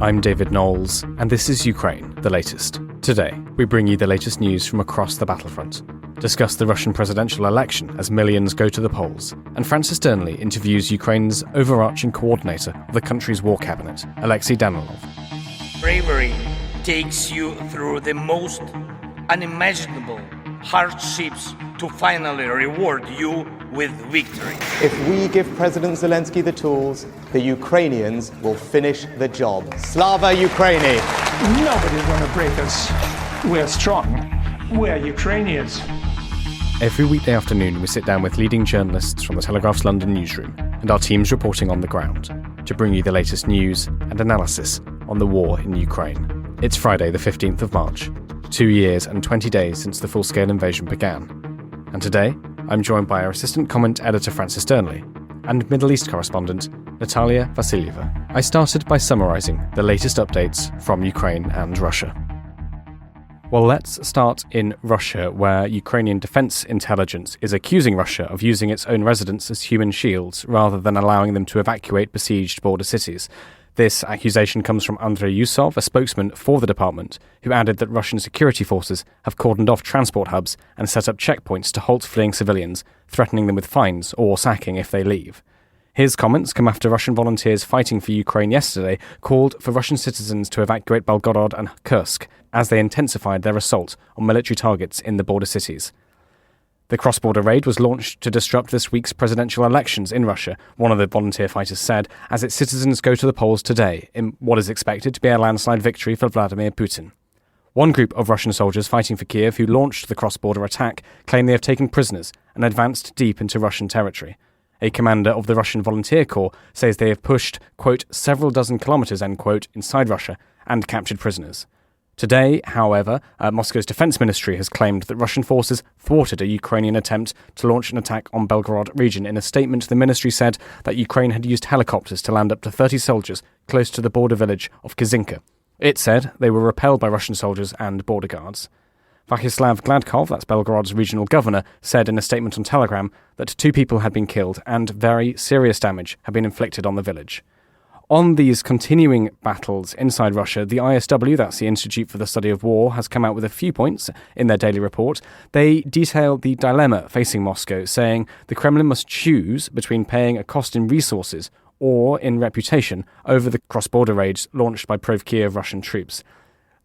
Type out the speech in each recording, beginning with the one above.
I'm David Knowles, and this is Ukraine, the latest. Today, we bring you the latest news from across the battlefront, discuss the Russian presidential election as millions go to the polls, and Francis Dearnley interviews Ukraine's overarching coordinator of the country's war cabinet, Oleksiy Danilov. Bravery takes you through the most unimaginable hardships to finally reward you with victory. If we give President Zelensky the tools, the Ukrainians will finish the job. Slava Ukraini! Nobody's going to break us. We're strong. We're Ukrainians. Every weekday afternoon, we sit down with leading journalists from the Telegraph's London newsroom and our teams reporting on the ground to bring you the latest news and analysis on the war in Ukraine. It's Friday, the 15th of March, 2 years and 20 days since the full-scale invasion began. And today, I'm joined by our assistant comment editor Francis Dearnley and Middle East correspondent Natalia Vasilyeva. I started by summarising the latest updates from Ukraine and Russia. Well, let's start in Russia, where Ukrainian defence intelligence is accusing Russia of using its own residents as human shields rather than allowing them to evacuate besieged border cities. This accusation comes from Andrei Yusov, a spokesman for the department, who added that Russian security forces have cordoned off transport hubs and set up checkpoints to halt fleeing civilians, threatening them with fines or sacking if they leave. His comments come after Russian volunteers fighting for Ukraine yesterday called for Russian citizens to evacuate Belgorod and Kursk as they intensified their assault on military targets in the border cities. The cross-border raid was launched to disrupt this week's presidential elections in Russia, one of the volunteer fighters said, as its citizens go to the polls today in what is expected to be a landslide victory for Vladimir Putin. One group of Russian soldiers fighting for Kiev who launched the cross-border attack claim they have taken prisoners and advanced deep into Russian territory. A commander of the Russian Volunteer Corps says they have pushed, quote, several dozen kilometres, end quote, inside Russia and captured prisoners. Today, however, Moscow's defence ministry has claimed that Russian forces thwarted a Ukrainian attempt to launch an attack on Belgorod region. In a statement, the ministry said that Ukraine had used helicopters to land up to 30 soldiers close to the border village of Kyzynka. It said they were repelled by Russian soldiers and border guards. Vyacheslav Gladkov, that's Belgorod's regional governor, said in a statement on Telegram that 2 people had been killed and very serious damage had been inflicted on the village. On these continuing battles inside Russia, the ISW, that's the Institute for the Study of War, has come out with a few points in their daily report. They detail the dilemma facing Moscow, saying the Kremlin must choose between paying a cost in resources or in reputation over the cross-border raids launched by pro-Kiev Russian troops.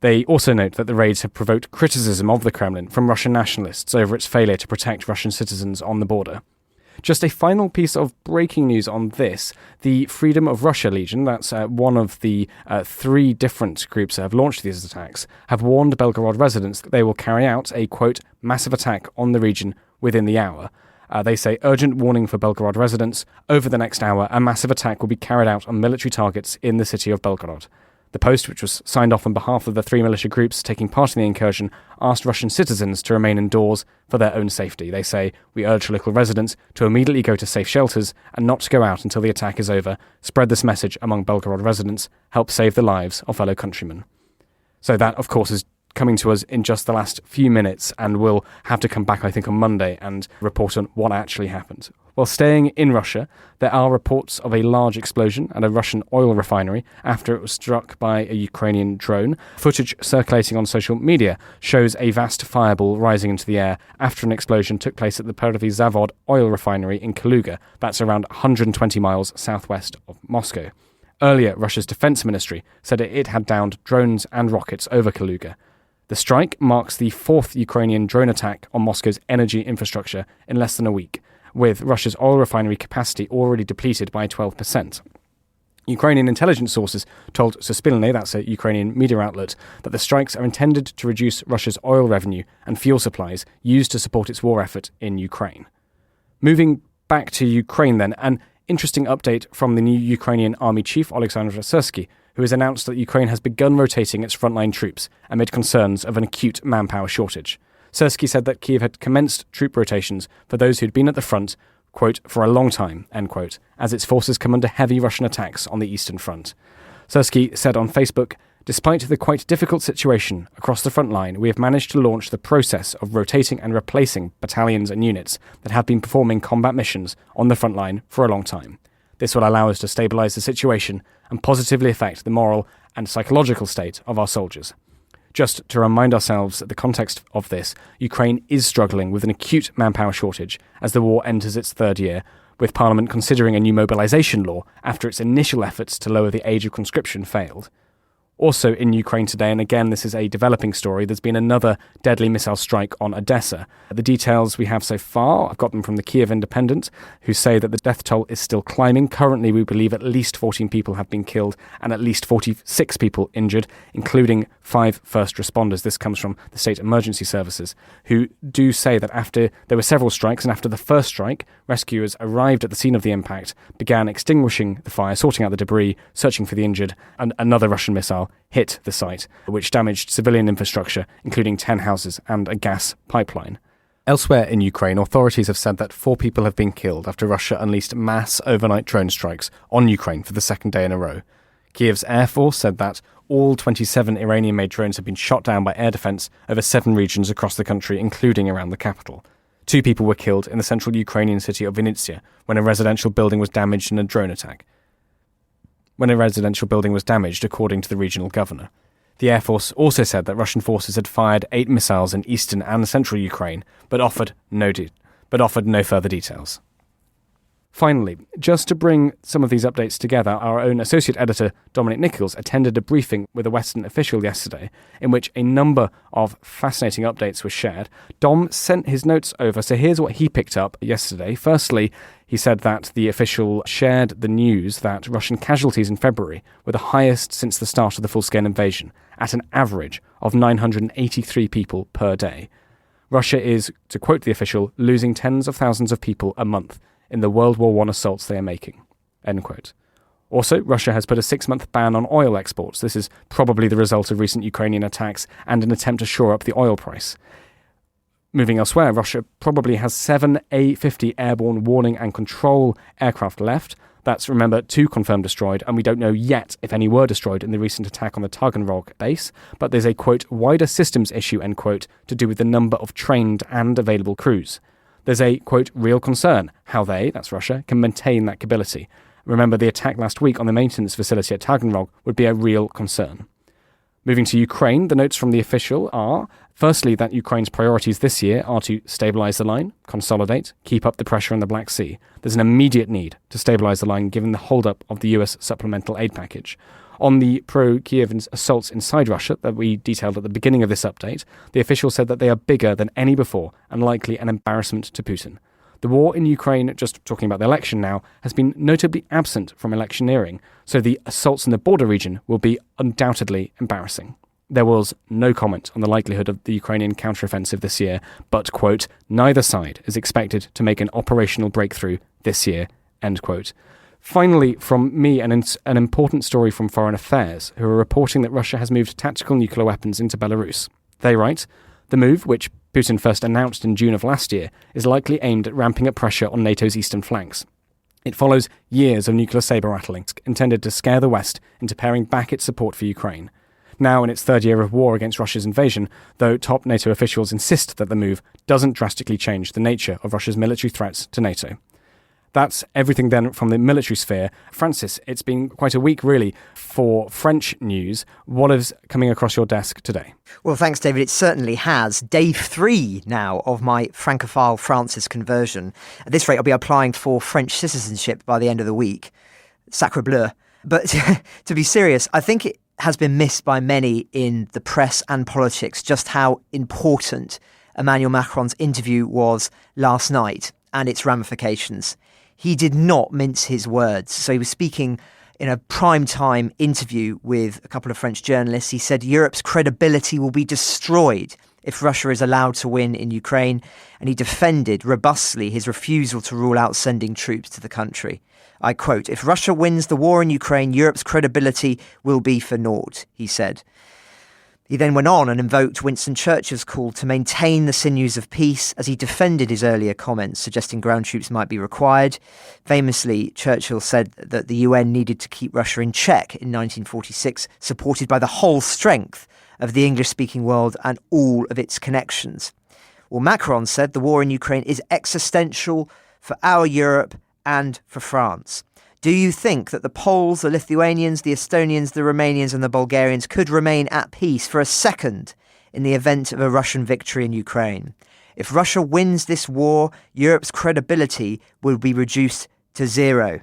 They also note that the raids have provoked criticism of the Kremlin from Russian nationalists over its failure to protect Russian citizens on the border. Just a final piece of breaking news on this. The Freedom of Russia Legion, that's one of the 3 different groups that have launched these attacks, have warned Belgorod residents that they will carry out a, quote, massive attack on the region within the hour. They say, urgent warning for Belgorod residents. Over the next hour, a massive attack will be carried out on military targets in the city of Belgorod. The post, which was signed off on behalf of the 3 militia groups taking part in the incursion, asked Russian citizens to remain indoors for their own safety. They say, we urge local residents to immediately go to safe shelters and not to go out until the attack is over. Spread this message among Belgorod residents. Help save the lives of fellow countrymen. So that, of course, is coming to us in just the last few minutes, and we'll have to come back, I think, on Monday and report on what actually happened. While staying in Russia, there are reports of a large explosion at a Russian oil refinery after it was struck by a Ukrainian drone. Footage circulating on social media shows a vast fireball rising into the air after an explosion took place at the Perlovy Zavod oil refinery in Kaluga. That's around 120 miles southwest of Moscow. Earlier, Russia's defense ministry said it had downed drones and rockets over Kaluga. The strike marks the 4th Ukrainian drone attack on Moscow's energy infrastructure in less than a week, with Russia's oil refinery capacity already depleted by 12%. Ukrainian intelligence sources told Suspilny, that's a Ukrainian media outlet, that the strikes are intended to reduce Russia's oil revenue and fuel supplies used to support its war effort in Ukraine. Moving back to Ukraine then, an interesting update from the new Ukrainian army chief, Oleksiy Danilov, who has announced that Ukraine has begun rotating its frontline troops amid concerns of an acute manpower shortage. Sirsky said that Kyiv had commenced troop rotations for those who'd been at the front, quote, for a long time, end quote, as its forces come under heavy Russian attacks on the Eastern Front. Sirsky said on Facebook, despite the quite difficult situation across the front line, we have managed to launch the process of rotating and replacing battalions and units that have been performing combat missions on the front line for a long time. This will allow us to stabilise the situation and positively affect the moral and psychological state of our soldiers. Just to remind ourselves the context of this, Ukraine is struggling with an acute manpower shortage as the war enters its third year, with Parliament considering a new mobilisation law after its initial efforts to lower the age of conscription failed. Also in Ukraine today, and again this is a developing story, there's been another deadly missile strike on Odessa. The details we have so far, I've got them from the Kiev Independent, who say that the death toll is still climbing. Currently we believe at least 14 people have been killed and at least 46 people injured, including 5 first responders. This comes from the State Emergency Services, who do say that after there were several strikes and after the first strike, rescuers arrived at the scene of the impact, began extinguishing the fire, sorting out the debris, searching for the injured, and another Russian missile hit the site, which damaged civilian infrastructure, including 10 houses and a gas pipeline. Elsewhere in Ukraine, authorities have said that 4 people have been killed after Russia unleashed mass overnight drone strikes on Ukraine for the second day in a row. Kiev's Air Force said that all 27 Iranian-made drones have been shot down by air defense over 7 regions across the country, including around the capital. 2 people were killed in the central Ukrainian city of Vinnytsia when a residential building was damaged in a drone attack. According to the regional governor. The Air Force also said that Russian forces had fired 8 missiles in eastern and central Ukraine, but offered no further details. Finally, just to bring some of these updates together, our own associate editor, Dominic Nichols, attended a briefing with a Western official yesterday in which a number of fascinating updates were shared. Dom sent his notes over, so here's what he picked up yesterday. Firstly, he said that the official shared the news that Russian casualties in February were the highest since the start of the full-scale invasion, at an average of 983 people per day. Russia is, to quote the official, losing tens of thousands of people a month in the World War I assaults they are making. End quote. Also, Russia has put a 6-month ban on oil exports. This is probably the result of recent Ukrainian attacks and an attempt to shore up the oil price. Moving elsewhere, Russia probably has 7 A-50 airborne warning and control aircraft left. That's, remember, 2 confirmed destroyed, and we don't know yet if any were destroyed in the recent attack on the Taganrog base, but there's a, quote, wider systems issue, end quote, to do with the number of trained and available crews. There's a, quote, real concern how they, that's Russia, can maintain that capability. Remember, the attack last week on the maintenance facility at Taganrog would be a real concern. Moving to Ukraine, the notes from the official are, firstly, that Ukraine's priorities this year are to stabilise the line, consolidate, keep up the pressure in the Black Sea. There's an immediate need to stabilise the line given the hold-up of the US supplemental aid package. On the pro-Kiev assaults inside Russia that we detailed at the beginning of this update, the official said that they are bigger than any before and likely an embarrassment to Putin. The war in Ukraine, just talking about the election now, has been notably absent from electioneering, so the assaults in the border region will be undoubtedly embarrassing. There was no comment on the likelihood of the Ukrainian counteroffensive this year, but, quote, neither side is expected to make an operational breakthrough this year, end quote. Finally, from me, an important story from Foreign Affairs, who are reporting that Russia has moved tactical nuclear weapons into Belarus. They write, the move, which Putin first announced in June of last year, is likely aimed at ramping up pressure on NATO's eastern flanks. It follows years of nuclear saber-rattling intended to scare the West into paring back its support for Ukraine. Now in its third year of war against Russia's invasion, though top NATO officials insist that the move doesn't drastically change the nature of Russia's military threats to NATO. That's everything then from the military sphere. Francis, it's been quite a week really for French news. What is coming across your desk today? Well, thanks, David. It certainly has. Day 3 now of my Francophile Francis conversion. At this rate, I'll be applying for French citizenship by the end of the week. Sacre bleu. But to be serious, I think it has been missed by many in the press and politics just how important Emmanuel Macron's interview was last night and its ramifications. He did not mince his words. So he was speaking in a prime-time interview with a couple of French journalists. He said Europe's credibility will be destroyed if Russia is allowed to win in Ukraine. And he defended robustly his refusal to rule out sending troops to the country. I quote, if Russia wins the war in Ukraine, Europe's credibility will be for naught, he said. He then went on and invoked Winston Churchill's call to maintain the sinews of peace as he defended his earlier comments, suggesting ground troops might be required. Famously, Churchill said that the UN needed to keep Russia in check in 1946, supported by the whole strength of the English-speaking world and all of its connections. Well, Macron said the war in Ukraine is existential for our Europe and for France. Do you think that the Poles, the Lithuanians, the Estonians, the Romanians and the Bulgarians could remain at peace for a second in the event of a Russian victory in Ukraine? If Russia wins this war, Europe's credibility will be reduced to zero.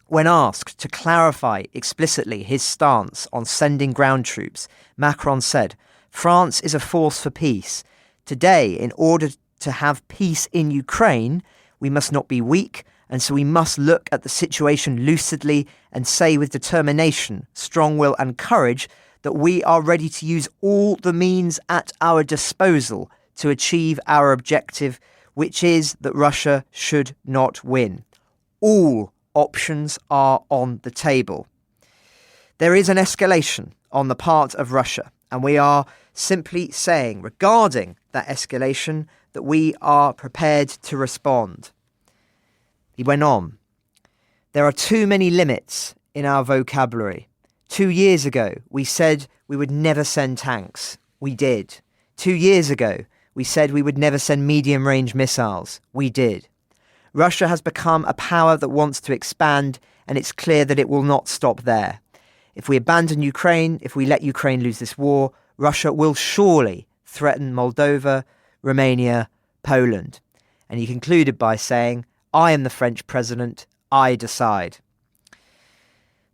When asked to clarify explicitly his stance on sending ground troops, Macron said, "France is a force for peace. Today, in order to have peace in Ukraine, we must not be weak, and so we must look at the situation lucidly and say with determination, strong will and courage that we are ready to use all the means at our disposal to achieve our objective, which is that Russia should not win. All options are on the table." There is an escalation on the part of Russia, and we are simply saying regarding that escalation that we are prepared to respond. He went on, "There are too many limits in our vocabulary. 2 years ago, we said we would never send tanks. We did. 2 years ago, we said we would never send medium-range missiles. We did. Russia has become a power that wants to expand, and it's clear that it will not stop there. If we abandon Ukraine, if we let Ukraine lose this war, Russia will surely threaten Moldova, Romania, Poland." And he concluded by saying, "I am the French president. I decide."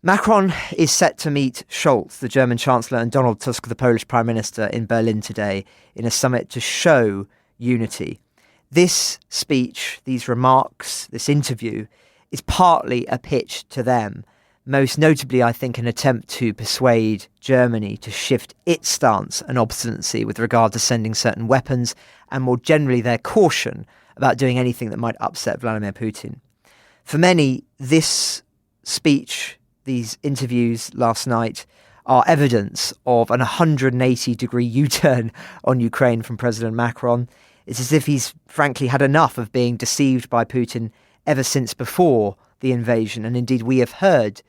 Macron is set to meet Scholz, the German Chancellor, and Donald Tusk, the Polish Prime Minister, in Berlin today in a summit to show unity. This speech, these remarks, this interview is partly a pitch to them. Most notably, I think, an attempt to persuade Germany to shift its stance and obstinacy with regard to sending certain weapons, and more generally their caution about doing anything that might upset Vladimir Putin. For many, this speech, these interviews last night, are evidence of an 180-degree U-turn on Ukraine from President Macron. It's as if he's frankly had enough of being deceived by Putin ever since before the invasion. And indeed, we have heard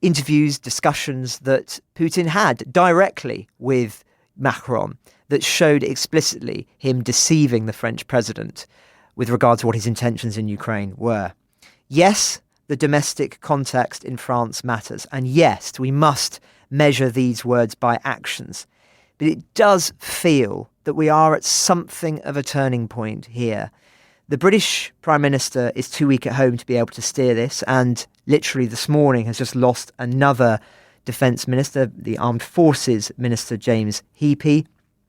interviews, discussions that Putin had directly with Macron that showed explicitly him deceiving the French president with regard to what his intentions in Ukraine were. Yes, the domestic context in France matters. And yes, we must measure these words by actions. But it does feel that we are at something of a turning point here. The British Prime Minister is too weak at home to be able to steer this, and literally this morning has just lost another Defence Minister, the Armed Forces Minister James Heappey.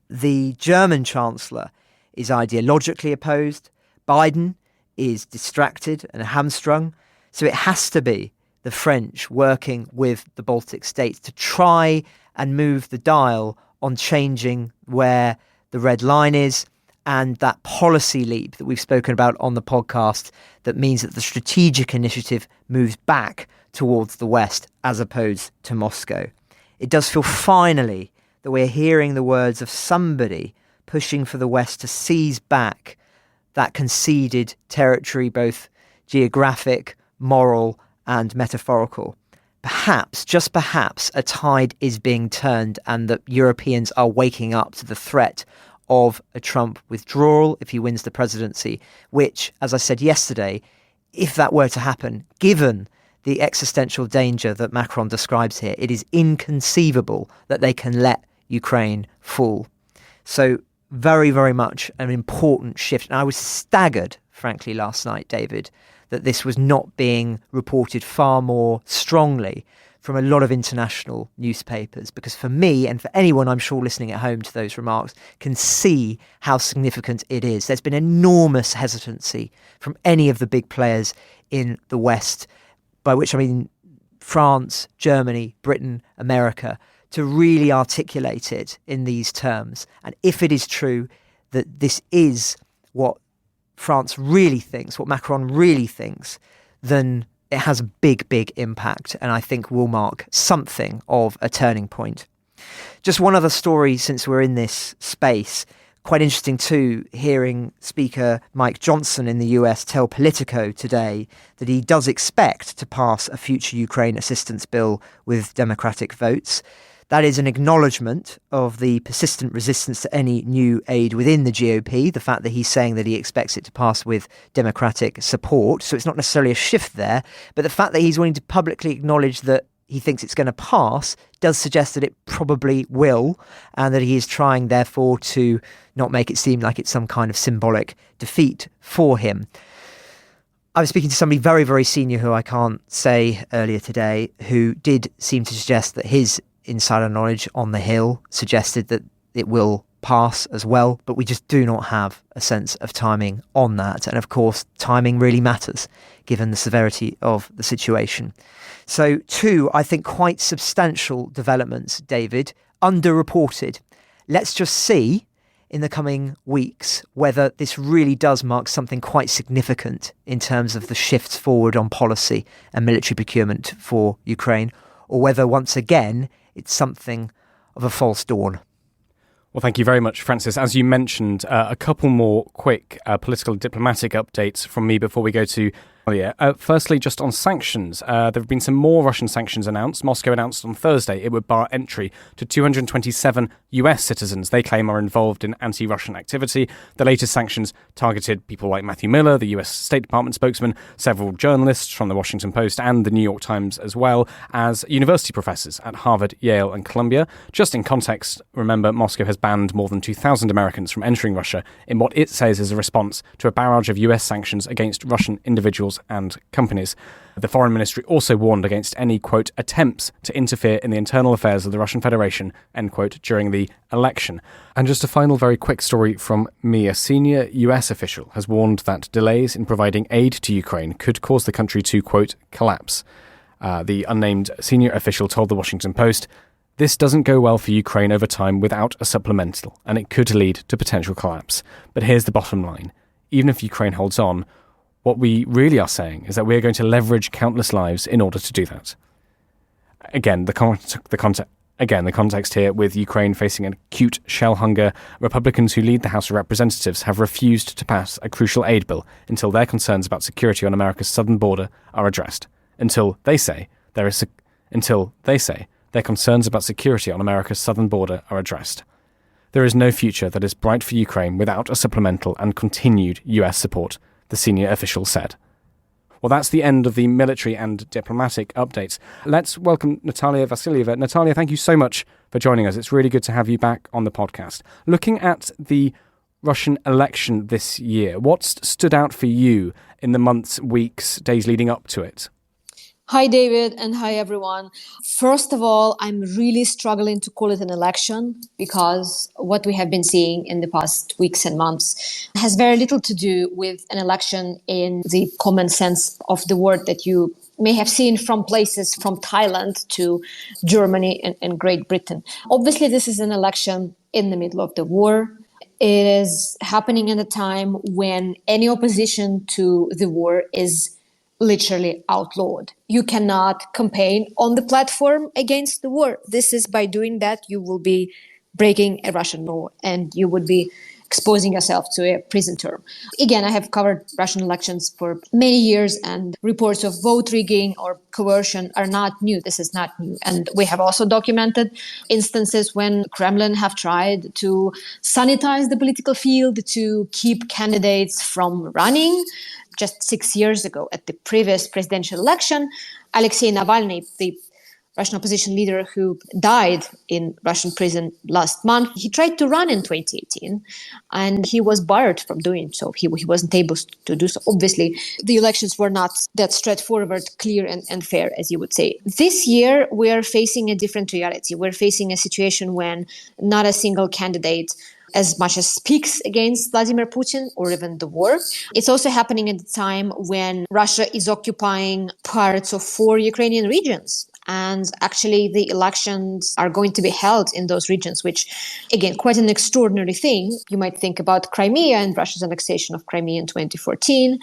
The German Chancellor is ideologically opposed. Biden is distracted and hamstrung. So it has to be the French working with the Baltic states to try and move the dial on changing where the red line is, and that policy leap that we've spoken about on the podcast that means that the strategic initiative moves back towards the West as opposed to Moscow. It does feel finally that we're hearing the words of somebody pushing for the West to seize back that conceded territory, both geographic, moral and metaphorical. Perhaps, just perhaps, a tide is being turned and that Europeans are waking up to the threat of a Trump withdrawal if he wins the presidency, which, as I said yesterday, if that were to happen, given the existential danger that Macron describes here, it is inconceivable that they can let Ukraine fall. So very, very much an important shift. And I was staggered, frankly, last night, David, that this was not being reported far more strongly from a lot of international newspapers, because for me and for anyone I'm sure listening at home to those remarks can see how significant it is. There's been enormous hesitancy from any of the big players in the West, by which I mean France, Germany, Britain, America, to really articulate it in these terms. And if it is true that this is what France really thinks, what Macron really thinks, then it has a big, big impact, and I think will mark something of a turning point. Just one other story since we're in this space. Quite interesting too, hearing Speaker Mike Johnson in the US tell Politico today that he does expect to pass a future Ukraine assistance bill with Democratic votes. That is an acknowledgement of the persistent resistance to any new aid within the GOP, the fact that he's saying that he expects it to pass with democratic support. So it's not necessarily a shift there, but the fact that he's willing to publicly acknowledge that he thinks it's going to pass does suggest that it probably will, and that he is trying, therefore, to not make it seem like it's some kind of symbolic defeat for him. I was speaking to somebody very, very senior who I can't say earlier today, who did seem to suggest that his insider knowledge on the Hill suggested that it will pass as well, but we just do not have a sense of timing on that. And of course, timing really matters given the severity of the situation. So 2, I think, quite substantial developments, David, underreported. Let's just see in the coming weeks whether this really does mark something quite significant in terms of the shifts forward on policy and military procurement for Ukraine, or whether once again it's something of a false dawn. Well, thank you very much, Francis. As you mentioned, a couple more quick political and diplomatic updates from me before we go to firstly, just on sanctions, there have been some more Russian sanctions announced. Moscow announced on Thursday it would bar entry to 227 US citizens they claim are involved in anti-Russian activity. The latest sanctions targeted people like Matthew Miller, the US State Department spokesman, several journalists from the Washington Post and the New York Times, as well as university professors at Harvard, Yale and Columbia. Just in context, remember, Moscow has banned more than 2,000 Americans from entering Russia in what it says is a response to a barrage of US sanctions against Russian individuals and companies. The Foreign Ministry also warned against any, quote, attempts to interfere in the internal affairs of the Russian Federation, end quote, during the election. And just a final very quick story from me. A senior US official has warned that delays in providing aid to Ukraine could cause the country to, quote, collapse. The unnamed senior official told the Washington Post, "This doesn't go well for Ukraine over time without a supplemental, and it could lead to potential collapse. But here's the bottom line. Even if Ukraine holds on, what we really are saying is that we are going to leverage countless lives in order to do that." Again, the context here with Ukraine facing an acute shell hunger, Republicans who lead the House of Representatives have refused to pass a crucial aid bill until their concerns about security on America's southern border are addressed. Until they say their concerns about security on America's southern border are addressed. There is no future that is bright for Ukraine without a supplemental and continued US support, the senior official said. Well, that's the end of the military and diplomatic updates. Let's welcome Natalia Vasilyeva. Natalia, thank you so much for joining us. It's really good to have you back on the podcast. Looking at the Russian election this year, what stood out for you in the months, weeks, days leading up to it? Hi, David, and hi, everyone. First of all, I'm really struggling to call it an election because what we have been seeing in the past weeks and months has very little to do with an election in the common sense of the word that you may have seen from places from Thailand to Germany and Great Britain. Obviously, this is an election in the middle of the war. It is happening at a time when any opposition to the war is literally outlawed. You cannot campaign on the platform against the war. This is, by doing that, you will be breaking a Russian law and you would be exposing yourself to a prison term. Again, I have covered Russian elections for many years, and reports of vote rigging or coercion are not new. This is not new. And we have also documented instances when Kremlin have tried to sanitize the political field to keep candidates from running. Just 6 years ago, at the previous presidential election, Oleksiy Navalny, the Russian opposition leader who died in Russian prison last month, he tried to run in 2018 and he was barred from doing so. He wasn't able to do so. Obviously, the elections were not that straightforward, clear and fair, as you would say. This year, we are facing a different reality. We're facing a situation when not a single candidate as much as speaks against Vladimir Putin or even the war. It's also happening at a time when Russia is occupying parts of 4 Ukrainian regions. And actually, the elections are going to be held in those regions, which, again, quite an extraordinary thing. You might think about Crimea and Russia's annexation of Crimea in 2014.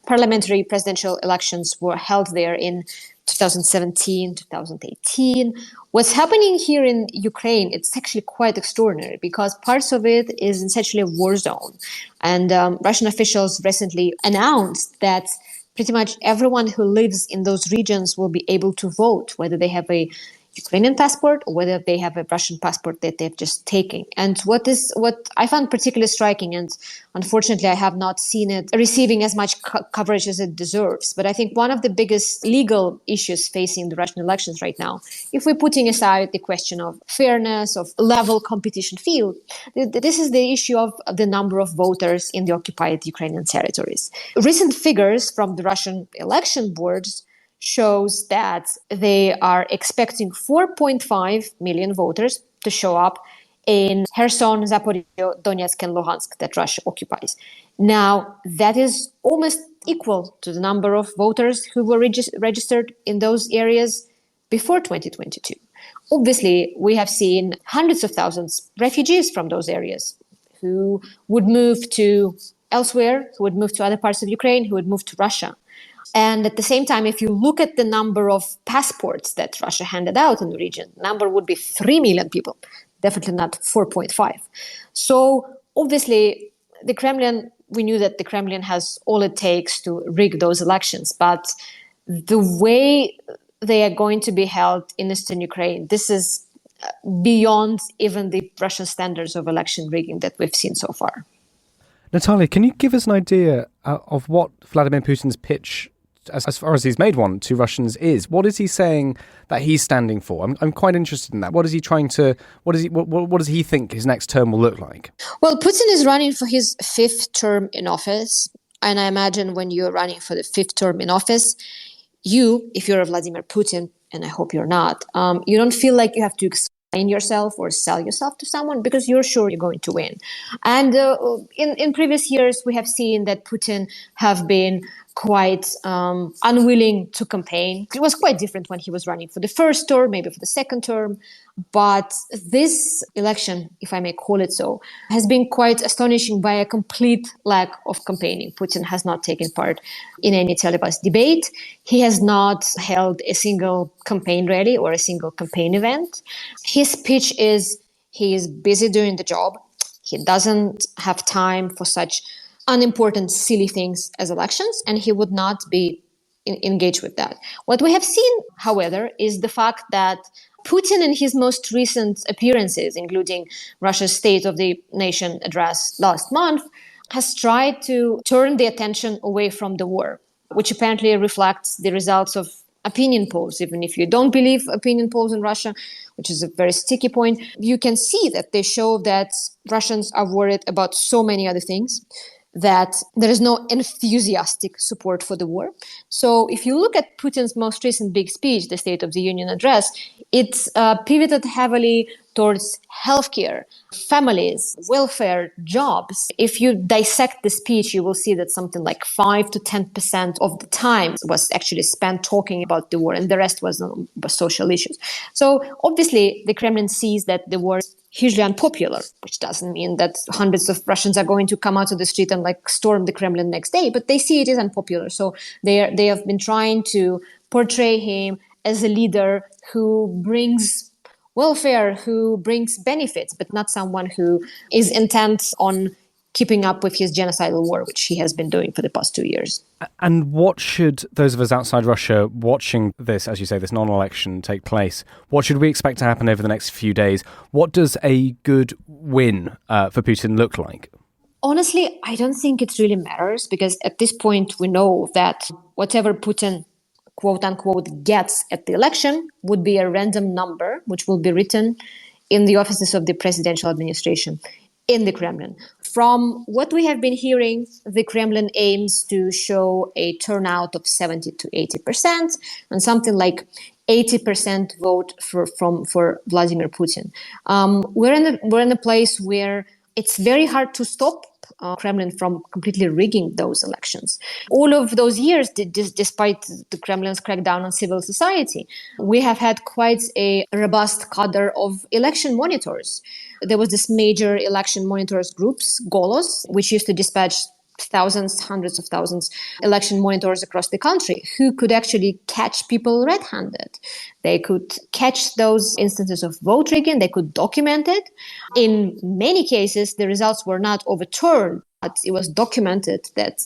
Parliamentary presidential elections were held there in 2017, 2018. What's happening here in Ukraine, it's actually quite extraordinary because parts of it is essentially a war zone. And Russian officials recently announced that pretty much everyone who lives in those regions will be able to vote, whether they have a Ukrainian passport or whether they have a Russian passport that they've just taken. And what I found particularly striking, and unfortunately I have not seen it receiving as much coverage as it deserves, but I think one of the biggest legal issues facing the Russian elections right now, if we're putting aside the question of fairness, of level competition field, this is the issue of the number of voters in the occupied Ukrainian territories. Recent figures from the Russian election boards shows that they are expecting 4.5 million voters to show up in Kherson, Zaporizhzhia, Donetsk, and Luhansk that Russia occupies. Now, that is almost equal to the number of voters who were registered in those areas before 2022. Obviously, we have seen hundreds of thousands refugees from those areas who would move to elsewhere, who would move to other parts of Ukraine, who would move to Russia. And at the same time, if you look at the number of passports that Russia handed out in the region, the number would be 3 million people, definitely not 4.5. So obviously, the Kremlin, we knew that the Kremlin has all it takes to rig those elections. But the way they are going to be held in eastern Ukraine, this is beyond even the Russian standards of election rigging that we've seen so far. Natalia, can you give us an idea of what Vladimir Putin's pitch, as far as he's made one, to Russians is? What is he saying that he's standing for? I'm quite interested in that. What is he trying to? What does he think his next term will look like? Well, Putin is running for his 5th term in office, and I imagine when you're running for the 5th term in office, you, if you're a Vladimir Putin, and I hope you're not, you don't feel like you have to explain yourself or sell yourself to someone because you're sure you're going to win. And in previous years, we have seen that Putin have been quite unwilling to campaign. It was quite different when he was running for the first term, maybe for the second term. But this election, if I may call it so, has been quite astonishing by a complete lack of campaigning. Putin has not taken part in any televised debate. He has not held a single campaign rally or a single campaign event. His speech is, he is busy doing the job. He doesn't have time for such unimportant, silly things as elections, and he would not be engaged with that. What we have seen, however, is the fact that Putin, in his most recent appearances, including Russia's State of the Nation address last month, has tried to turn the attention away from the war, which apparently reflects the results of opinion polls. Even if you don't believe opinion polls in Russia, which is a very sticky point, you can see that they show that Russians are worried about so many other things, that there is no enthusiastic support for the war. So if you look at Putin's most recent big speech, the State of the Union address, it's pivoted heavily towards healthcare, families, welfare, jobs. If you dissect the speech, you will see that something like 5 to 10% of the time was actually spent talking about the war, and the rest was social issues. So obviously, the Kremlin sees that the war is hugely unpopular, which doesn't mean that hundreds of Russians are going to come out of the street and storm the Kremlin next day, but they see it is unpopular. So they have been trying to portray him as a leader who brings welfare, who brings benefits, but not someone who is intent on keeping up with his genocidal war, which he has been doing for the past 2 years. And what should those of us outside Russia watching this, as you say, this non-election take place, what should we expect to happen over the next few days? What does a good win for Putin look like? Honestly, I don't think it really matters, because at this point we know that whatever Putin, quote unquote, gets at the election would be a random number, which will be written in the offices of the presidential administration in the Kremlin. From what we have been hearing, the Kremlin aims to show a turnout of 70 to 80%, and something like 80% vote for Vladimir Putin. We're in a place where it's very hard to stop Kremlin from completely rigging those elections. All of those years, despite the Kremlin's crackdown on civil society, we have had quite a robust cadre of election monitors. There was this major election monitors groups, Golos, which used to dispatch thousands, hundreds of thousands election monitors across the country who could actually catch people red-handed. They could catch those instances of vote rigging. They could document it. In many cases, the results were not overturned, but it was documented that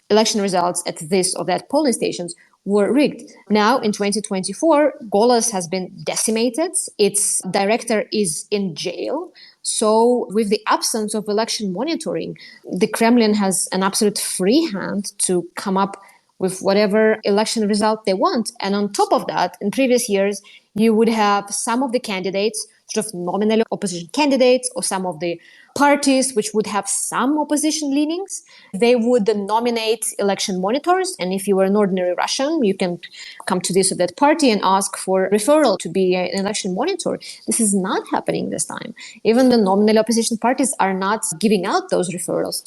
election results at this or that polling stations were rigged. Now, in 2024, Golos has been decimated. Its director is in jail. So, with the absence of election monitoring, the Kremlin has an absolute free hand to come up with whatever election result they want. And on top of that, in previous years, you would have some of the candidates, sort of nominal opposition candidates, or some of the parties which would have some opposition leanings. They would nominate election monitors. And if you were an ordinary Russian, you can come to this or that party and ask for referral to be an election monitor. This is not happening this time. Even the nominal opposition parties are not giving out those referrals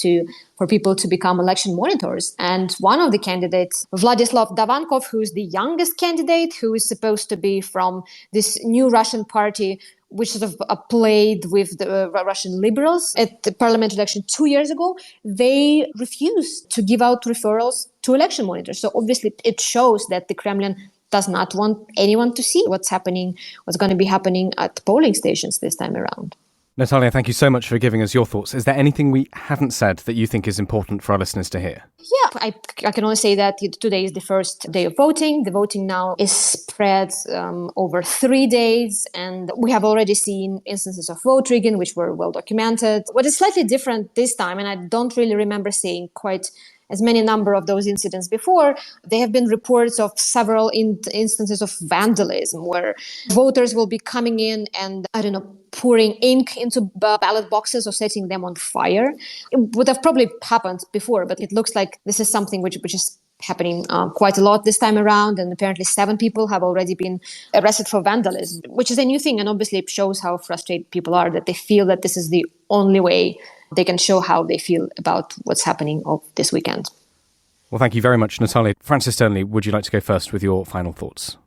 for people to become election monitors. And one of the candidates, Vladislav Davankov, who is the youngest candidate, who is supposed to be from this new Russian party, which sort of played with the Russian liberals at the parliament election 2 years ago, they refused to give out referrals to election monitors. So obviously it shows that the Kremlin does not want anyone to see what's going to be happening at polling stations this time around. Natalia, thank you so much for giving us your thoughts. Is there anything we haven't said that you think is important for our listeners to hear? Yeah, I can only say that today is the first day of voting. The voting now is spread over 3 days, and we have already seen instances of vote rigging, which were well documented. What is slightly different this time, and I don't really remember seeing quite as many number of those incidents before, there have been reports of several instances of vandalism where voters will be coming in and, pouring ink into ballot boxes or setting them on fire. It would have probably happened before, but it looks like this is something which is happening quite a lot this time around. And apparently 7 people have already been arrested for vandalism, which is a new thing. And obviously it shows how frustrated people are, that they feel that this is the only way they can show how they feel about what's happening this weekend. Well, thank you very much, Natalia. Francis Dearnley, would you like to go first with your final thoughts?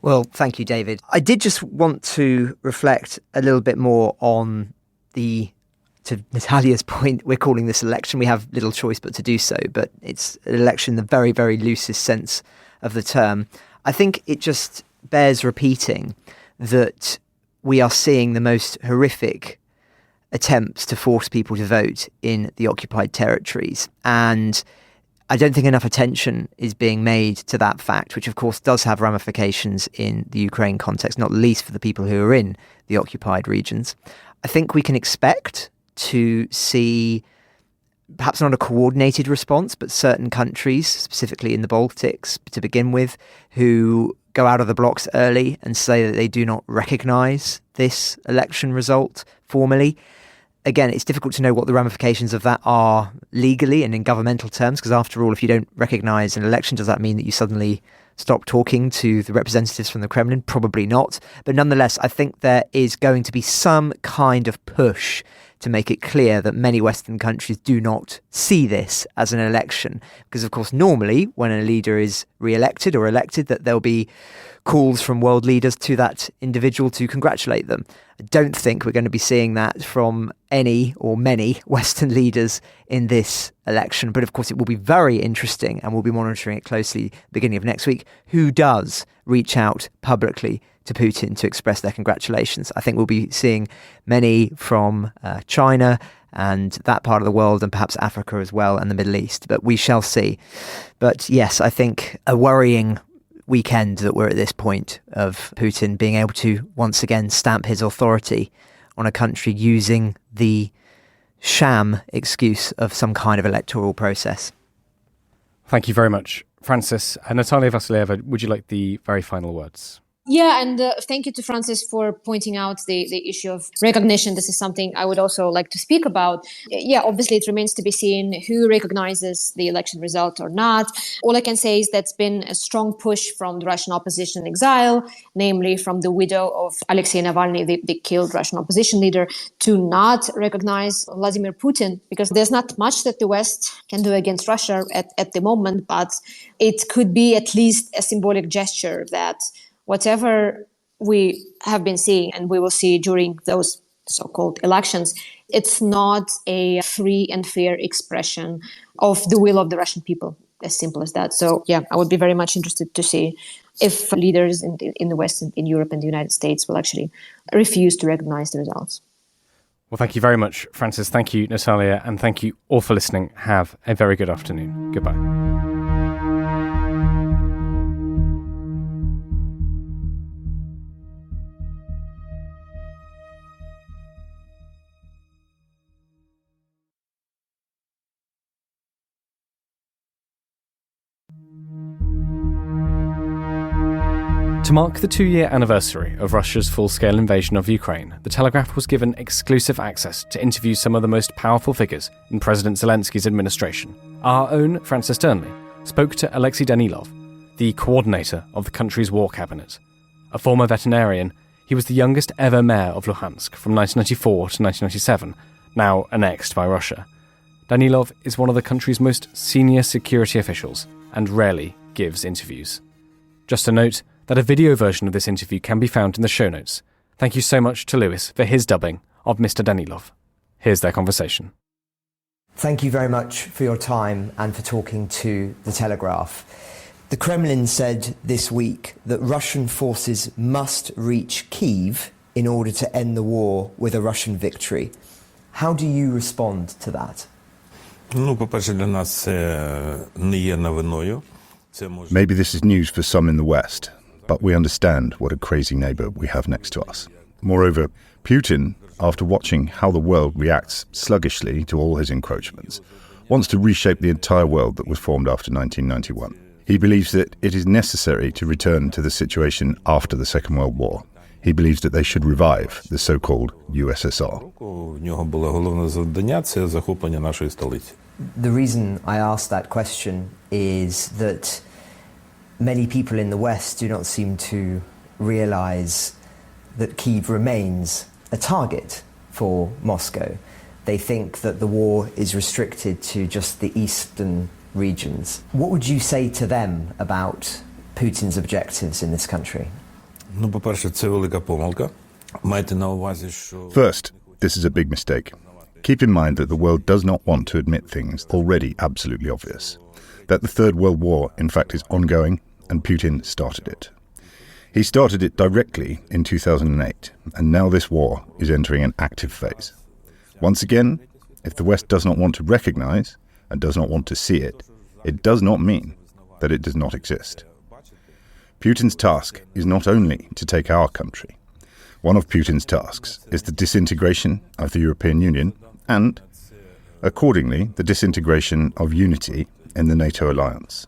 Well, thank you, David. I did just want to reflect a little bit more on to Natalia's point, we're calling this election. We have little choice but to do so, but it's an election in the very, very loosest sense of the term. I think it just bears repeating that we are seeing the most horrific attempts to force people to vote in the occupied territories. And I don't think enough attention is being made to that fact, which of course does have ramifications in the Ukraine context, not least for the people who are in the occupied regions. I think we can expect to see perhaps not a coordinated response, but certain countries, specifically in the Baltics to begin with, who go out of the blocks early and say that they do not recognise this election result formally. Again, it's difficult to know what the ramifications of that are legally and in governmental terms, because after all, if you don't recognise an election, does that mean that you suddenly stop talking to the representatives from the Kremlin? Probably not. But nonetheless, I think there is going to be some kind of push to make it clear that many Western countries do not see this as an election. Because, of course, normally when a leader is re-elected or elected, that there'll be calls from world leaders to that individual to congratulate them. I don't think we're going to be seeing that from any or many Western leaders in this election. But of course, it will be very interesting, and we'll be monitoring it closely beginning of next week, who does reach out publicly to Putin to express their congratulations. I think we'll be seeing many from China and that part of the world, and perhaps Africa as well, and the Middle East. But we shall see. But yes, I think a worrying weekend that we're at this point of Putin being able to once again stamp his authority on a country using the sham excuse of some kind of electoral process. Thank you very much, Francis. Natalia Vasilyeva, would you like the very final words? Yeah, and thank you to Francis for pointing out the issue of recognition. This is something I would also like to speak about. Yeah, obviously it remains to be seen who recognizes the election result or not. All I can say is that's been a strong push from the Russian opposition in exile, namely from the widow of Oleksiy Navalny, the killed Russian opposition leader, to not recognize Vladimir Putin, because there's not much that the West can do against Russia at the moment, but it could be at least a symbolic gesture that whatever we have been seeing and we will see during those so-called elections, it's not a free and fair expression of the will of the Russian people, as simple as that. So, yeah, I would be very much interested to see if leaders in the West, in Europe and the United States will actually refuse to recognize the results. Well, thank you very much, Francis. Thank you, Natalia. And thank you all for listening. Have a very good afternoon. Goodbye. To mark the 2-year anniversary of Russia's full-scale invasion of Ukraine, The Telegraph was given exclusive access to interview some of the most powerful figures in President Zelensky's administration. Our own Francis Dearnley spoke to Oleksiy Danilov, the coordinator of the country's war cabinet. A former veterinarian, he was the youngest ever mayor of Luhansk from 1994 to 1997, now annexed by Russia. Danilov is one of the country's most senior security officials and rarely gives interviews. Just a note that a video version of this interview can be found in the show notes. Thank you so much to Lewis for his dubbing of Mr. Danilov. Here's their conversation. Thank you very much for your time and for talking to The Telegraph. The Kremlin said this week that Russian forces must reach Kyiv in order to end the war with a Russian victory. How do you respond to that? Maybe this is news for some in the West, but we understand what a crazy neighbour we have next to us. Moreover, Putin, after watching how the world reacts sluggishly to all his encroachments, wants to reshape the entire world that was formed after 1991. He believes that it is necessary to return to the situation after the Second World War. He believes that they should revive the so-called USSR. The reason I asked that question is that many people in the West do not seem to realise that Kyiv remains a target for Moscow. They think that the war is restricted to just the eastern regions. What would you say to them about Putin's objectives in this country? First, this is a big mistake. Keep in mind that the world does not want to admit things already absolutely obvious. That the Third World War, in fact, is ongoing, and Putin started it. He started it directly in 2008, and now this war is entering an active phase. Once again, if the West does not want to recognise and does not want to see it, it does not mean that it does not exist. Putin's task is not only to take our country. One of Putin's tasks is the disintegration of the European Union and, accordingly, the disintegration of unity in the NATO alliance.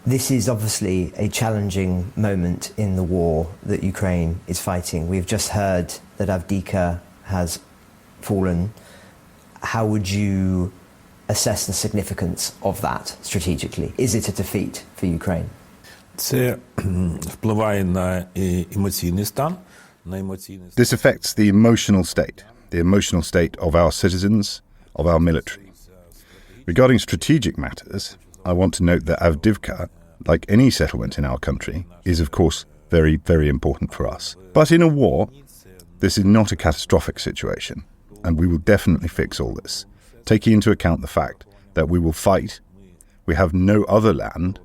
This is obviously a challenging moment in the war that Ukraine is fighting. We've just heard that Avdiivka has fallen. How would you assess the significance of that strategically? Is it a defeat for Ukraine? This affects the emotional state of our citizens, of our military. Regarding strategic matters, I want to note that Avdiivka, like any settlement in our country, is of course very, very important for us. But in a war, this is not a catastrophic situation, and we will definitely fix all this, taking into account the fact that we will fight, we have no other land,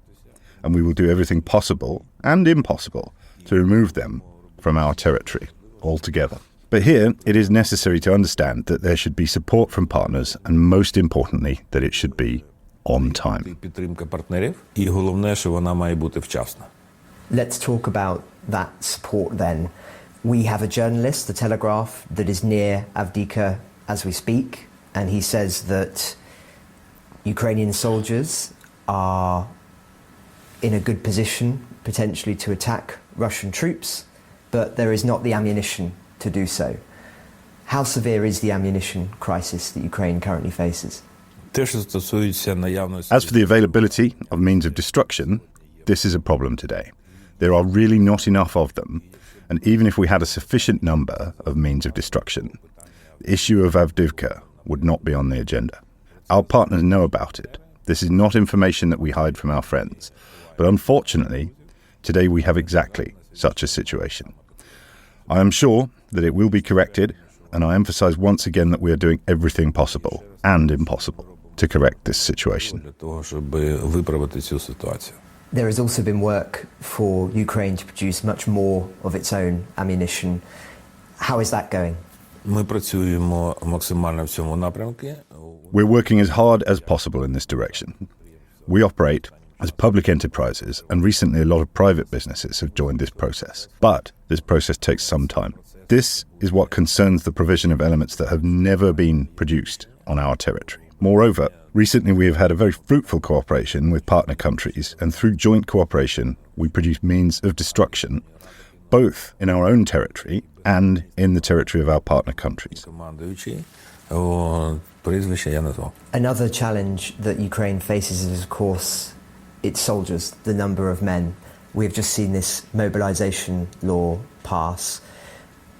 and we will do everything possible and impossible to remove them from our territory altogether. But here, it is necessary to understand that there should be support from partners, and most importantly, that it should be on time. Let's talk about that support then. We have a journalist, The Telegraph, that is near Avdiivka as we speak, and he says that Ukrainian soldiers are in a good position potentially to attack Russian troops, but there is not the ammunition to do so. How severe is the ammunition crisis that Ukraine currently faces? As for the availability of means of destruction, this is a problem today. There are really not enough of them, and even if we had a sufficient number of means of destruction, the issue of Avdiivka would not be on the agenda. Our partners know about it. This is not information that we hide from our friends. But unfortunately, today we have exactly such a situation. I am sure that it will be corrected, and I emphasize once again that we are doing everything possible and impossible to correct this situation. There has also been work for Ukraine to produce much more of its own ammunition. How is that going? We're working as hard as possible in this direction. We operate as public enterprises, and recently a lot of private businesses have joined this process. But this process takes some time. This is what concerns the provision of elements that have never been produced on our territory. Moreover, Recently, we have had a very fruitful cooperation with partner countries, and through joint cooperation, we produce means of destruction, both in our own territory and in the territory of our partner countries. Another challenge that Ukraine faces is, of course, its soldiers, the number of men. We've just seen this mobilization law pass.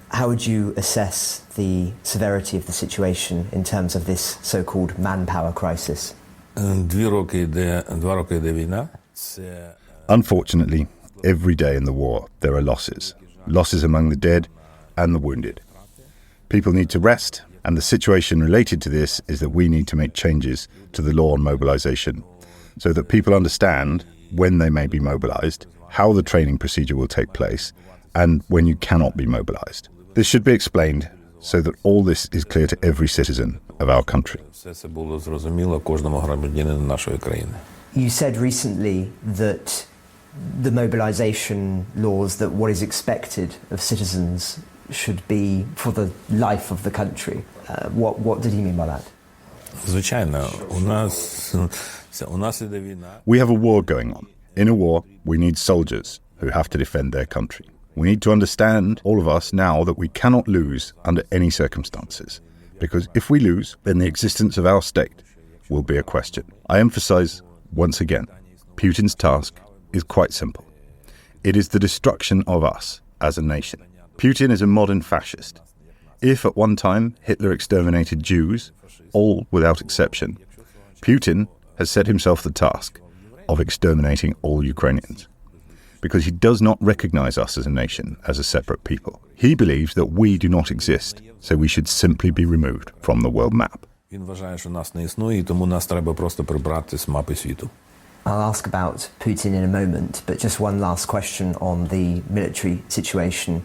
How would you assess the severity of the situation in terms of this so-called manpower crisis? Unfortunately, every day in the war, there are losses. Losses among the dead and the wounded. People need to rest, and the situation related to this is that we need to make changes to the law on mobilization so that people understand when they may be mobilized, how the training procedure will take place, and when you cannot be mobilized. This should be explained so that all this is clear to every citizen of our country. You said recently that the mobilization laws, that what is expected of citizens should be for the life of the country. What did he mean by that? We have a war going on. In a war, we need soldiers who have to defend their country. We need to understand, all of us, now that we cannot lose under any circumstances. Because if we lose, then the existence of our state will be a question. I emphasize once again, Putin's task is quite simple. It is the destruction of us as a nation. Putin is a modern fascist. If at one time Hitler exterminated Jews, all without exception, Putin has set himself the task of exterminating all Ukrainians. Because he does not recognize us as a nation, as a separate people. He believes that we do not exist, so we should simply be removed from the world map. I'll ask about Putin in a moment, but just one last question on the military situation.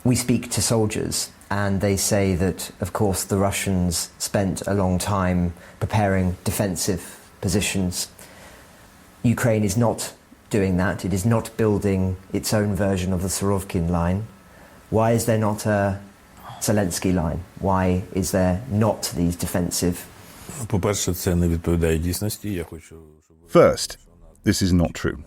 We speak to soldiers, and they say that, of course, the Russians spent a long time preparing defensive positions. Ukraine is not doing that. It is not building its own version of the Surovkin line. Why is there not a Zelensky line? Why is there not these defensive? First, this is not true.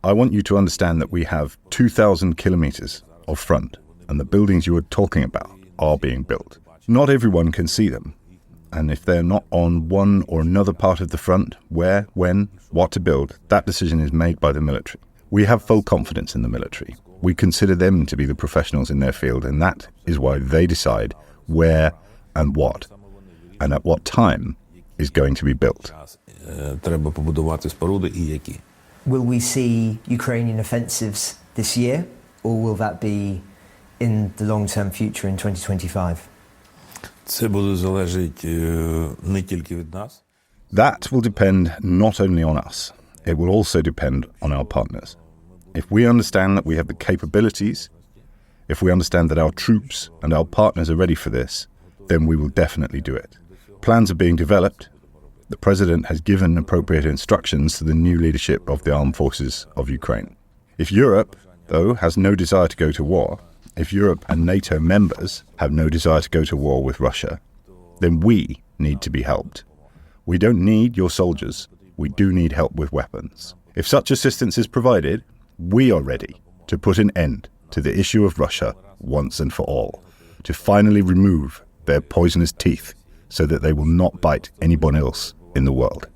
I want you to understand that we have 2,000 kilometers of front, and the buildings you are talking about are being built. Not everyone can see them, and if they're not on one or another part of the front, where, when, what to build, that decision is made by the military. We have full confidence in the military. We consider them to be the professionals in their field, and that is why they decide where and what, and at what time is going to be built. Will we see Ukrainian offensives this year, or will that be in the long-term future in 2025? That will depend not only on us, it will also depend on our partners. If we understand that we have the capabilities, if we understand that our troops and our partners are ready for this, then we will definitely do it. Plans are being developed. The President has given appropriate instructions to the new leadership of the armed forces of Ukraine. If Europe, though, has no desire to go to war, if Europe and NATO members have no desire to go to war with Russia, then we need to be helped. We don't need your soldiers. We do need help with weapons. If such assistance is provided, we are ready to put an end to the issue of Russia once and for all, to finally remove their poisonous teeth so that they will not bite anyone else in the world.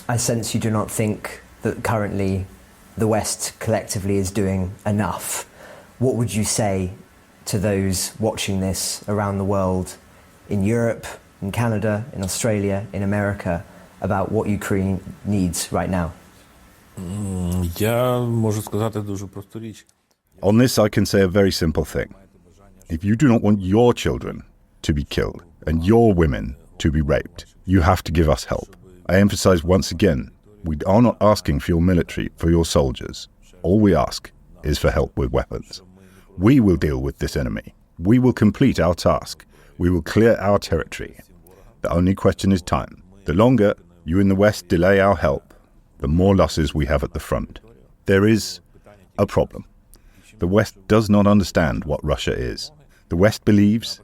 I sense you do not think that currently the West collectively is doing enough. What would you say to those watching this around the world, in Europe, in Canada, in Australia, in America, about what Ukraine needs right now? On this, I can say a very simple thing. If you do not want your children to be killed and your women to be raped, you have to give us help. I emphasize once again, we are not asking for your military, for your soldiers. All we ask is for help with weapons. We will deal with this enemy. We will complete our task. We will clear our territory. The only question is time. The longer you in the West delay our help, the more losses we have at the front. There is a problem. The West does not understand what Russia is. The West believes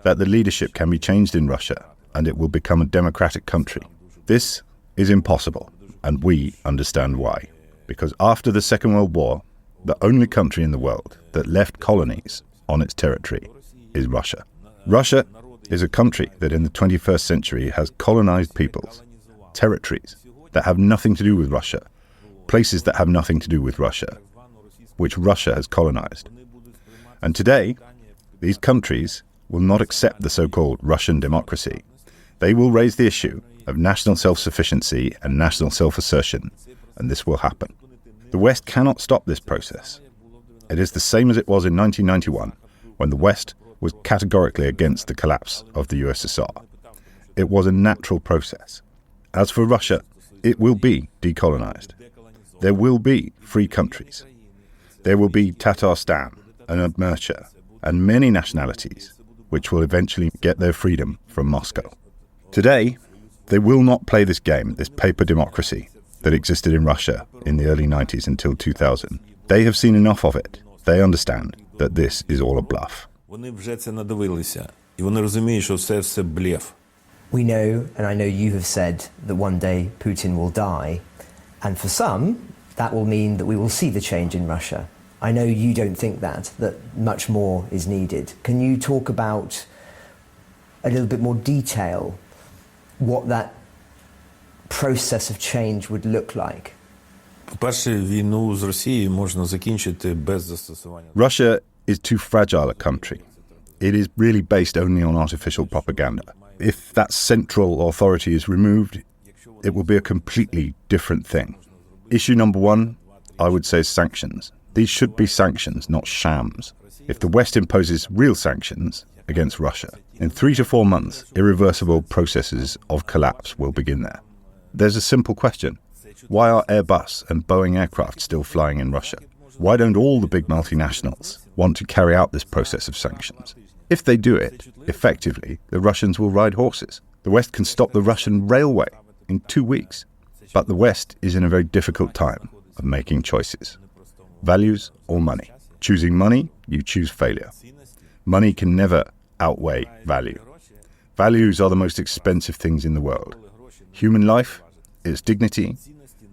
that the leadership can be changed in Russia and it will become a democratic country. This is impossible, and we understand why. Because after the Second World War, the only country in the world that left colonies on its territory is Russia. Russia is a country that in the 21st century has colonized peoples, territories that have nothing to do with Russia, places that have nothing to do with Russia, which Russia has colonized. And today, these countries will not accept the so-called Russian democracy. They will raise the issue of national self-sufficiency and national self-assertion, and this will happen. The West cannot stop this process. It is the same as it was in 1991, when the West was categorically against the collapse of the USSR. It was a natural process. As for Russia, it will be decolonized. There will be free countries. There will be Tatarstan and Udmurtia and many nationalities which will eventually get their freedom from Moscow. Today, they will not play this game, this paper democracy that existed in Russia in the early 90s until 2000. They have seen enough of it. They understand that this is all a bluff. Вони вже це надивилися, і вони розуміють, що це все блеф. We know, and I know you have said, that one day Putin will die, and for some, that will mean that we will see the change in Russia. I know you don't think that much more is needed. Can you talk about a little bit more detail what that process of change would look like? По-перше, війну з Росією можна закінчити без застосування. Russia is too fragile a country. It is really based only on artificial propaganda. If that central authority is removed, it will be a completely different thing. Issue number one, I would say, is sanctions. These should be sanctions, not shams. If the West imposes real sanctions against Russia, in 3 to 4 months, irreversible processes of collapse will begin there. There's a simple question. Why are Airbus and Boeing aircraft still flying in Russia? Why don't all the big multinationals want to carry out this process of sanctions? If they do it, effectively, the Russians will ride horses. The West can stop the Russian railway in 2 weeks. But the West is in a very difficult time of making choices. Values or money. Choosing money, you choose failure. Money can never outweigh value. Values are the most expensive things in the world. Human life, its dignity,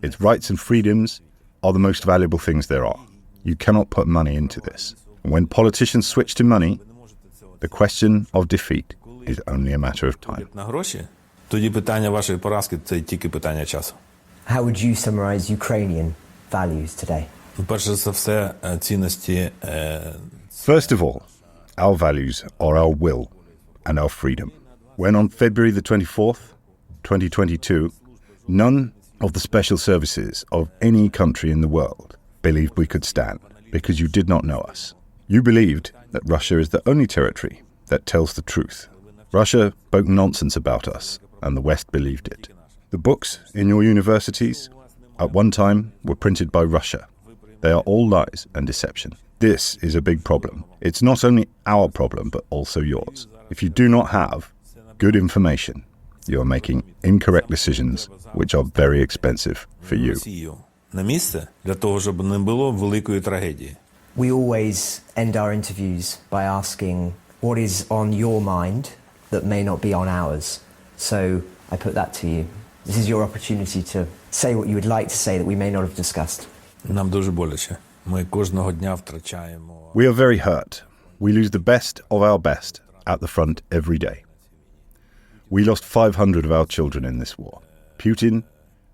its rights and freedoms are the most valuable things there are. You cannot put money into this. And when politicians switch to money, the question of defeat is only a matter of time. На гроші? Тоді питання вашої поразки – це тільки питання часу. How would you summarize Ukrainian values today? Перше за все, цінності. First of all, our values are our will and our freedom. When on February the 24th, 2022, none of the special services of any country in the world believed we could stand because you did not know us. You believed that Russia is the only territory that tells the truth. Russia spoke nonsense about us, and the West believed it. The books in your universities at one time were printed by Russia. They are all lies and deception. This is a big problem. It's not only our problem, but also yours. If you do not have good information, you are making incorrect decisions, which are very expensive for you. На місце для того, щоб не було великої трагедії. We always end our interviews by asking what is on your mind that may not be on ours. So I put that to you. This is your opportunity to say what you would like to say that we may not have discussed. Нам дуже боляче. Ми кожного дня втрачаємо. We are very hurt. We lose the best of our best at the front every day. We lost 500 of our children in this war. Putin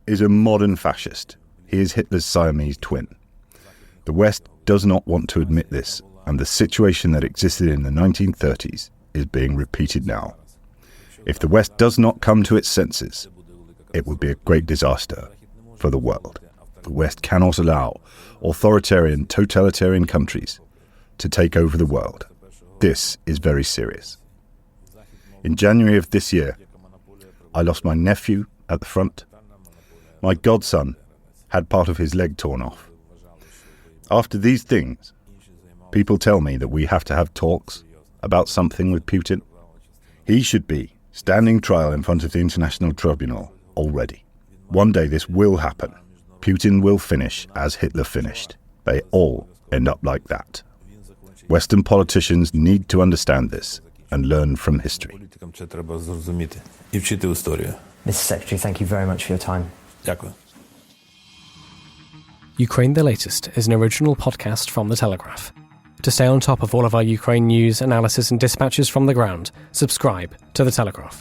is a modern fascist. He is Hitler's Siamese twin. The West does not want to admit this, and the situation that existed in the 1930s is being repeated now. If the West does not come to its senses, it will be a great disaster for the world. The West cannot allow authoritarian, totalitarian countries to take over the world. This is very serious. In January of this year, I lost my nephew at the front. My godson had part of his leg torn off. After these things, people tell me that we have to have talks about something with Putin. He should be standing trial in front of the International Tribunal already. One day this will happen. Putin will finish as Hitler finished. They all end up like that. Western politicians need to understand this and learn from history. Політикам це треба зрозуміти і вчити історію. Mr. Secretary, thank you very much for your time. Дякую. Ukraine the Latest is an original podcast from The Telegraph. To stay on top of all of our Ukraine news, analysis and dispatches from the ground, subscribe to The Telegraph.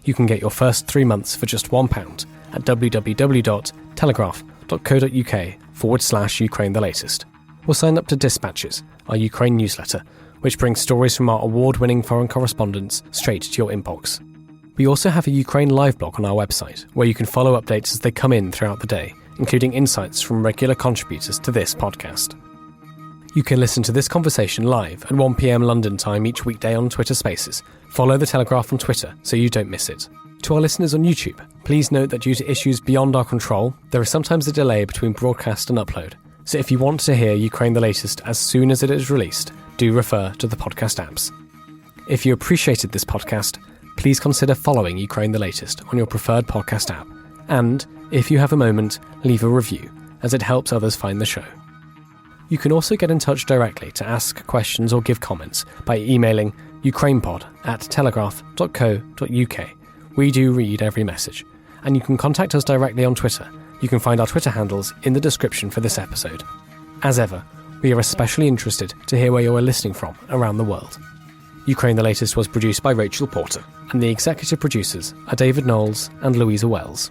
You can get your first 3 months for just £1 at www.telegraph.co.uk/Ukraine the Latest. Or sign up to Dispatches, our Ukraine newsletter, which brings stories from our award-winning foreign correspondents straight to your inbox. We also have a Ukraine live blog on our website, where you can follow updates as they come in throughout the day, including insights from regular contributors to this podcast. You can listen to this conversation live at 1 p.m. London time each weekday on Twitter Spaces. Follow The Telegraph on Twitter so you don't miss it. To our listeners on YouTube, please note that due to issues beyond our control, there is sometimes a delay between broadcast and upload. So if you want to hear Ukraine the Latest as soon as it is released, do refer to the podcast apps. If you appreciated this podcast, please consider following Ukraine the Latest on your preferred podcast app. And, if you have a moment, leave a review, as it helps others find the show. You can also get in touch directly to ask questions or give comments by emailing ukrainepod@telegraph.co.uk. We do read every message. And you can contact us directly on Twitter. You can find our Twitter handles in the description for this episode. As ever, we are especially interested to hear where you are listening from around the world. Ukraine the Latest was produced by Rachel Porter, and the executive producers are David Knowles and Louisa Wells.